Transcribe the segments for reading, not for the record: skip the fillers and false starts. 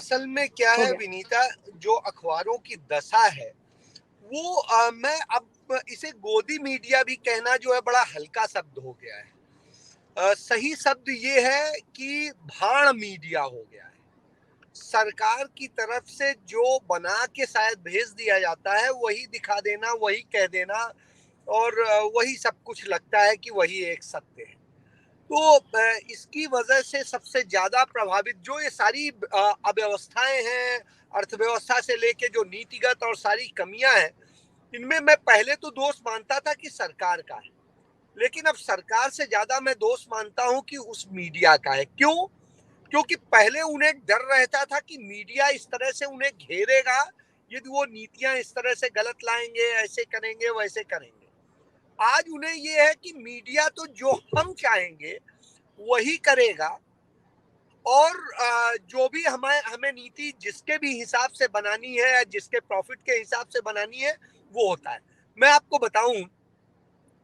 असल में क्या हो है गया। विनीता, जो अखबारों की दशा है वो मैं अब इसे गोदी मीडिया भी कहना जो है बड़ा हल्का शब्द हो गया है। सही शब्द ये है कि भाण मीडिया हो गया है। सरकार की तरफ से जो बना के शायद भेज दिया जाता है वही दिखा देना, वही कह देना, और वही सब कुछ लगता है कि वही एक सत्य है। तो इसकी वजह से सबसे ज्यादा प्रभावित जो ये सारी अव्यवस्थाएं हैं, अर्थव्यवस्था से लेके जो नीतिगत और सारी कमियां हैं, इनमें मैं पहले तो दोष मानता था कि सरकार का है, लेकिन अब सरकार से ज्यादा मैं दोष मानता हूं कि उस मीडिया का है। क्यों? क्योंकि पहले उन्हें डर रहता था कि मीडिया इस तरह से उन्हें घेरेगा यदि वो नीतियां इस तरह से गलत लाएंगे, ऐसे करेंगे, वैसे करेंगे। आज उन्हें ये है कि मीडिया तो जो हम चाहेंगे वही करेगा, और जो भी हमें हमें नीति जिसके भी हिसाब से बनानी है या जिसके प्रॉफिट के हिसाब से बनानी है वो होता है। मैं आपको बताऊं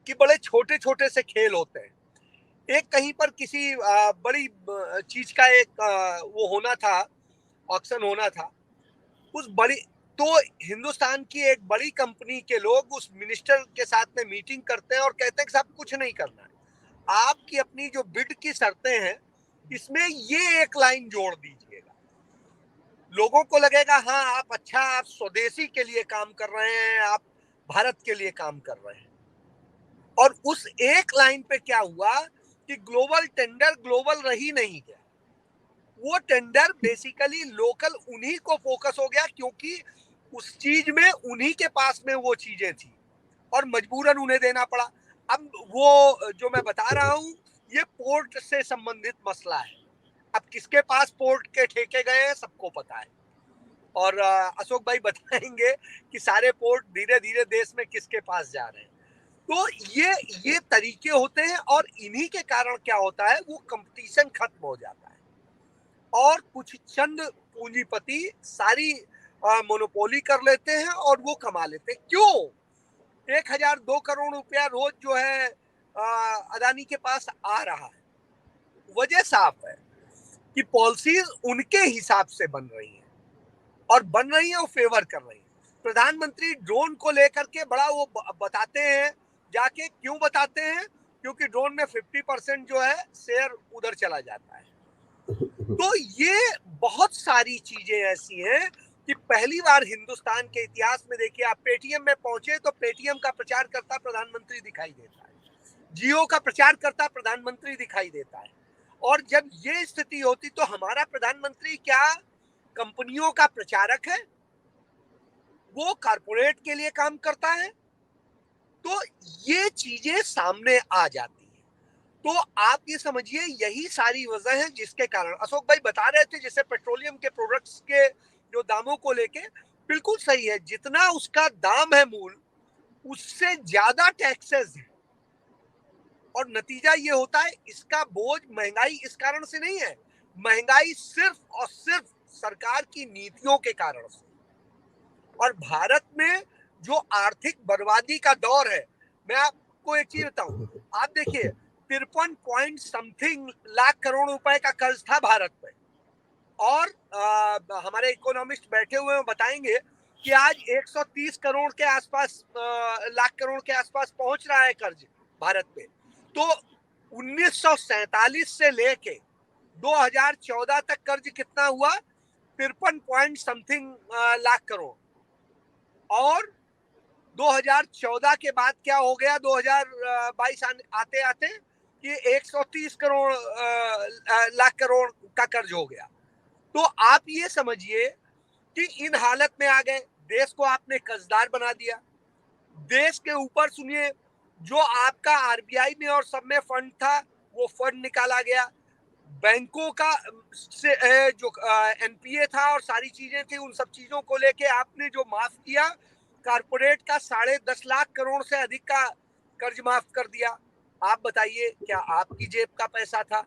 कि बड़े छोटे छोटे से खेल होते हैं। एक कहीं पर किसी बड़ी चीज का एक वो होना था, ऑक्शन होना था। उस बड़ी तो हिंदुस्तान की एक बड़ी कंपनी के लोग उस मिनिस्टर के साथ में मीटिंग करते हैं और कहते हैं कि साहब कुछ नहीं करना है, आपकी अपनी जो बिड की शर्तें हैं इसमें ये एक लाइन जोड़ दीजिएगा। लोगों को लगेगा हाँ आप अच्छा, आप स्वदेशी के लिए काम कर रहे हैं, आप भारत के लिए काम कर रहे हैं। और उस एक लाइन पे क्या हुआ कि ग्लोबल टेंडर ग्लोबल रही नहीं गया। वो टेंडर बेसिकली लोकल उन्हीं को फोकस हो गया, क्योंकि उस चीज में उन्हीं के पास में वो चीजें थी और मजबूरन उन्हें देना पड़ा। अब वो जो मैं बता रहा हूं ये पोर्ट से संबंधित मसला है। अब किसके पास पोर्ट के ठेके गए हैं सबको पता है, और अशोक भाई बताएंगे कि सारे पोर्ट धीरे धीरे देश में किसके पास जा रहे हैं। तो ये तरीके होते हैं, और इन्हीं के कारण क्या होता है वो कंपटीशन खत्म हो जाता है और कुछ चंद पूंजीपति सारी मोनोपोली कर लेते हैं और वो कमा लेते हैं। क्यों? 1,002 करोड़ रुपया रोज जो है अदानी के पास आ रहा है। वजह साफ है कि पॉलिसीज उनके हिसाब से बन रही हैं, और बन रही है वो फेवर कर रही है। प्रधानमंत्री ड्रोन को लेकर के बड़ा वो बताते हैं, जाके क्यों बताते हैं? क्योंकि ड्रोन में 50% जो है शेयर उधर चला जाता है। तो ये बहुत सारी चीजें ऐसी हैं कि पहली बार हिंदुस्तान के इतिहास में देखिए, आप पेटीएम में पहुंचे तो पेटीएम का प्रचार करता प्रधानमंत्री दिखाई देता है, जियो का प्रचार करता प्रधानमंत्री दिखाई देता है। और जब ये स्थिति होती तो हमारा प्रधानमंत्री क्या कंपनियों का प्रचारक है? वो कारपोरेट के लिए काम करता है। तो ये चीजें सामने आ जाती हैं। तो आप ये समझिए यही सारी वजह है जिसके कारण अशोक भाई बता रहे थे जैसे पेट्रोलियम के प्रोडक्ट्स के जो दामों को लेके, बिल्कुल सही है, जितना उसका दाम है मूल उससे ज्यादा टैक्सेस है, और नतीजा ये होता है इसका बोझ, महंगाई इस कारण से नहीं है, महंगाई सिर्फ और सिर्फ सरकार की नीतियों के कारण से। और भारत में जो आर्थिक बर्बादी का दौर है, मैं आपको एक चीज बताऊं, आप देखिए 53 पॉइंट समथिंग लाख करोड़ रुपए का कर्ज था भारत पे, और हमारे इकोनॉमिस्ट बैठे हुए हैं बताएंगे कि आज 130 करोड़ के आसपास, लाख करोड़ के आसपास पहुंच रहा है कर्ज भारत पे। तो 1947 से लेके 2014 तक कर्ज कितना हुआ? 53 पॉइंट समथिंग लाख करोड़। और 2014 के बाद क्या हो गया 2022 आते आते कि 130 करोड़ लाख करोड़ का कर्ज हो गया। तो आप ये समझिए कि इन हालत में आ गए, देश को आपने कर्जदार बना दिया। देश के ऊपर सुनिए, जो आपका आरबीआई में और सब में फंड था वो फंड निकाला गया, बैंकों का से जो एनपीए था और सारी चीजें थी उन सब चीजों को लेके आपने जो माफ किया, कारपोरेट का 10.5 लाख करोड़ से अधिक का कर्ज माफ कर दिया। आप बताइए क्या आपकी जेब का पैसा था?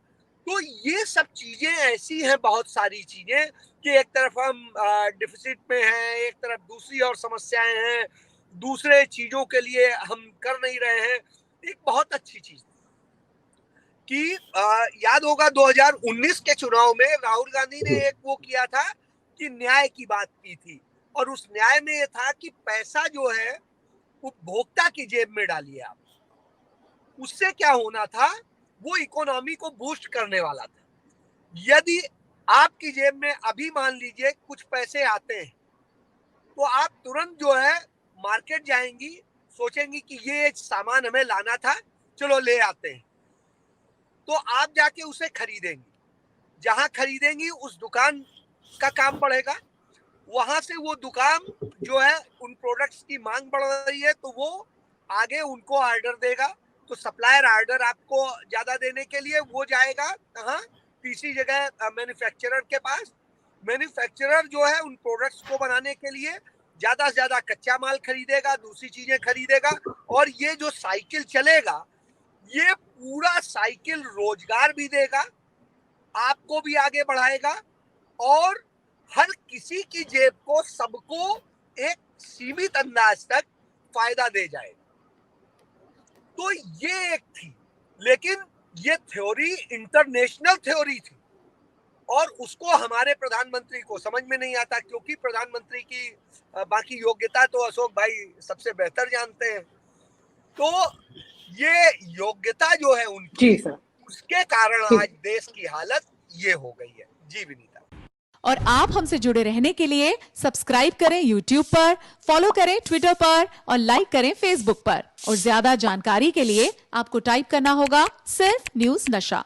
तो ये सब चीजें ऐसी हैं, बहुत सारी चीजें, कि एक तरफ हम डिफिसिट में हैं, एक तरफ दूसरी और समस्याएं हैं, दूसरे चीजों के लिए हम कर नहीं रहे हैं। एक बहुत अच्छी चीज कि याद होगा 2019 के चुनाव में राहुल गांधी ने एक वो किया था कि न्याय की बात की थी, और उस न्याय में ये था कि पैसा जो है उपभोक्ता की जेब में डालिए आप। उससे क्या होना था, वो इकोनॉमी को बूस्ट करने वाला था। यदि आपकी जेब में अभी मान लीजिए कुछ पैसे आते हैं, तो आप तुरंत जो है मार्केट जाएंगी, सोचेंगी कि ये सामान हमें लाना था, चलो ले आते हैं। तो आप जाके उसे खरीदेंगी, जहां खरीदेंगी उस दुकान का काम बढ़ेगा, वहां से वो दुकान जो है उन प्रोडक्ट्स की मांग बढ़ रही है तो वो आगे उनको ऑर्डर देगा, तो सप्लायर ऑर्डर आपको ज्यादा देने के लिए वो जाएगा कहाँ, तीसरी जगह मैन्युफैक्चरर के पास। मैन्युफैक्चरर जो है उन प्रोडक्ट्स को बनाने के लिए ज्यादा से ज्यादा कच्चा माल खरीदेगा, दूसरी चीजें खरीदेगा, और ये जो साइकिल चलेगा, ये पूरा साइकिल रोजगार भी देगा, आपको भी आगे बढ़ाएगा, और हर किसी की जेब को, सबको एक सीमित अंदाज तक फायदा दे जाएगा। तो ये एक थी, लेकिन ये थ्योरी इंटरनेशनल थ्योरी थी, और उसको हमारे प्रधानमंत्री को समझ में नहीं आता, क्योंकि प्रधानमंत्री की बाकी योग्यता तो अशोक भाई सबसे बेहतर जानते हैं। तो ये योग्यता जो है उनकी, जी सर। उसके कारण जी। आज देश की हालत ये हो गई है। जी विनीता। और आप हमसे जुड़े रहने के लिए सब्सक्राइब करें YouTube पर, फॉलो करें Twitter पर और लाइक करें Facebook पर। और ज्यादा जानकारी के लिए आपको टाइप करना होगा सिर्फ न्यूज नशा।